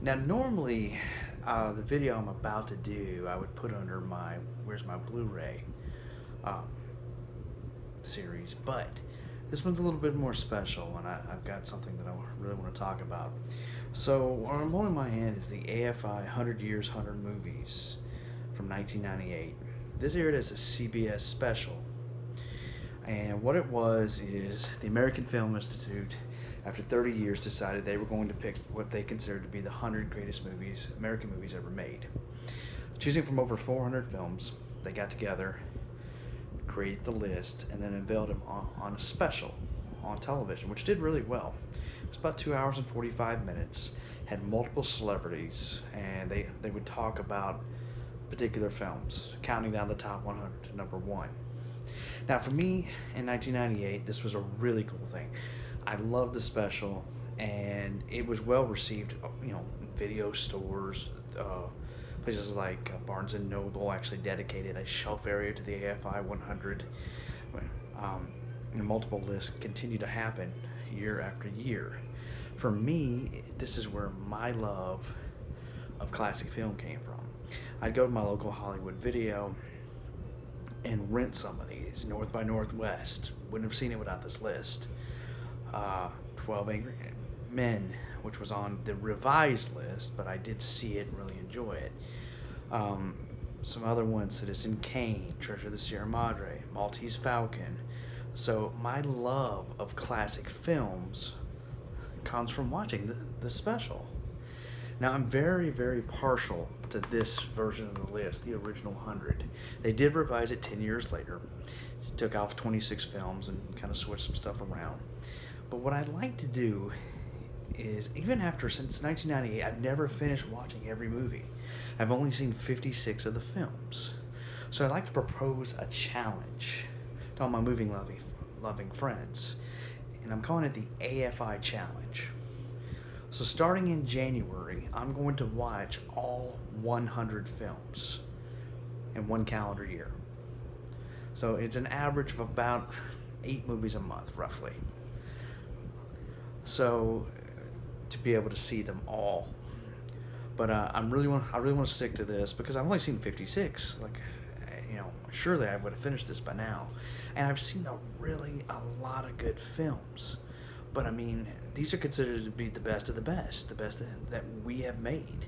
Now, normally, the video I'm about to do, I would put under my Where's My Blu-ray um, series, but this one's a little bit more special, and I've got something that I really want to talk about. So, what I'm holding in my hand is the AFI 100 Years, 100 Movies from 1998. This aired as a CBS special, and what it was is the American Film Institute, after 30 years, decided they were going to pick what they considered to be the 100 greatest movies, American movies ever made. Choosing from over 400 films, they got together, created the list, and then unveiled them on a special on television, which did really well. It was about 2 hours and 45 minutes, had multiple celebrities, and they would talk about particular films, counting down the top 100 to number one. Now, for me, in 1998, this was a really cool thing. I loved the special, and it was well received. In video stores, places like Barnes and Noble actually dedicated a shelf area to the AFI 100. And multiple lists continue to happen year after year. For me, this is where my love of classic film came from. I'd go to my local Hollywood Video and rent some of these. North by Northwest, wouldn't have seen it without this list. 12 Angry Men, which was on the revised list, but I did see it and really enjoy it. Some other ones, Citizen Kane, Treasure of the Sierra Madre, Maltese Falcon. So my love of classic films comes from watching the special. Now, I'm very, very partial to this version of the list, the original 100. They did revise it 10 years later. Took off 26 films and kind of switched some stuff around. But what I'd like to do is, even since 1998, I've never finished watching every movie. I've only seen 56 of the films. So I'd like to propose a challenge to all my movie-loving friends. And I'm calling it the AFI Challenge. So starting in January, I'm going to watch all 100 films in one calendar year. So it's an average of about 8 movies a month, roughly. So to be able to see them all. But I really want to stick to this because I've only seen 56. Surely I would have finished this by now. And I've seen a lot of good films. But I mean, these are considered to be the best of the best that we have made.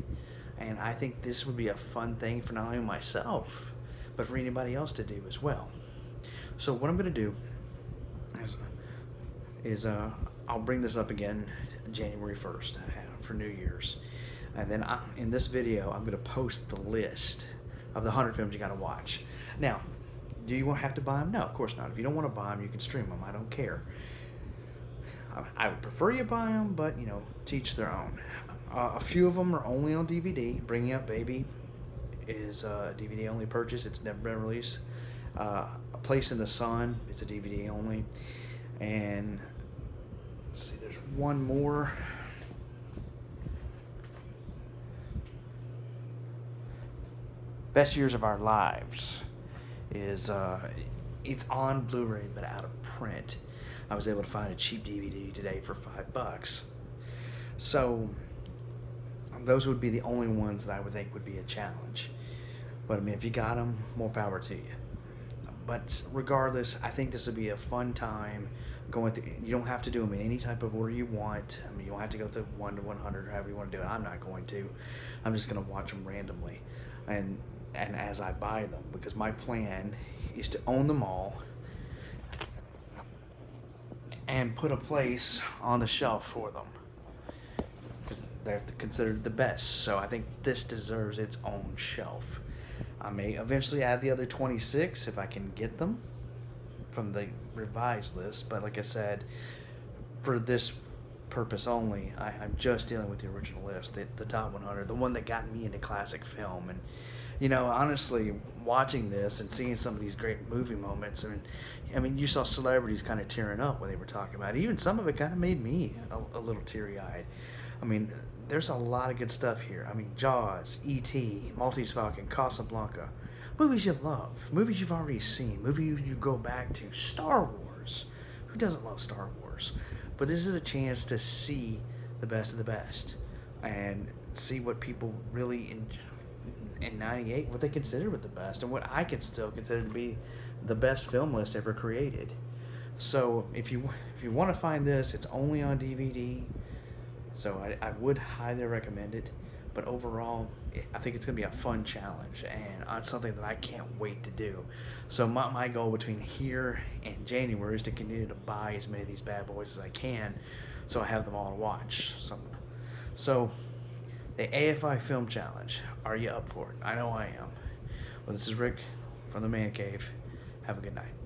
And I think this would be a fun thing for not only myself, but for anybody else to do as well. So what I'm going to do is I'll bring this up again January 1st for New Year's. And then in this video, I'm going to post the list of the 100 films you got to watch. Now, do you have to buy them? No, of course not. If you don't want to buy them, you can stream them. I don't care. I would prefer you buy them, but, to each their own. A few of them are only on DVD. Bringing Up Baby is a DVD-only purchase. It's never been released. A Place in the Sun, it's a DVD only. And let's see, there's one more. Best Years of Our Lives is it's on Blu-ray but out of print. I was able to find a cheap DVD today for $5. So those would be the only ones that I would think would be a challenge. But I mean, if you got them, more power to you. But regardless, I think this would be a fun time going through. You don't have to do them in any type of order you want. I mean, you don't have to go through 1 to 100 or however you want to do it. I'm not going to. I'm just going to watch them randomly and as I buy them, because my plan is to own them all and put a place on the shelf for them because they're considered the best. So I think this deserves its own shelf. I may eventually add the other 26 if I can get them from the revised list, but like I said, for this purpose only, I'm just dealing with the original list, the top 100, the one that got me into classic film. And honestly, watching this and seeing some of these great movie moments, I mean, you saw celebrities kind of tearing up when they were talking about it. Even some of it kind of made me a little teary-eyed. I mean, there's a lot of good stuff here. I mean, Jaws, E.T., Maltese Falcon, Casablanca, movies you love, movies you've already seen, movies you go back to, Star Wars. Who doesn't love Star Wars? But this is a chance to see the best of the best. and see what people really in '98 what they considered the best and what I can still consider to be the best film list ever created. So if you want to find this, it's only on DVD. So I would highly recommend it. But overall, I think it's going to be a fun challenge and something that I can't wait to do. So my goal between here and January is to continue to buy as many of these bad boys as I can so I have them all to watch. So the AFI Film Challenge, are you up for it? I know I am. Well, this is Rick from the Man Cave. Have a good night.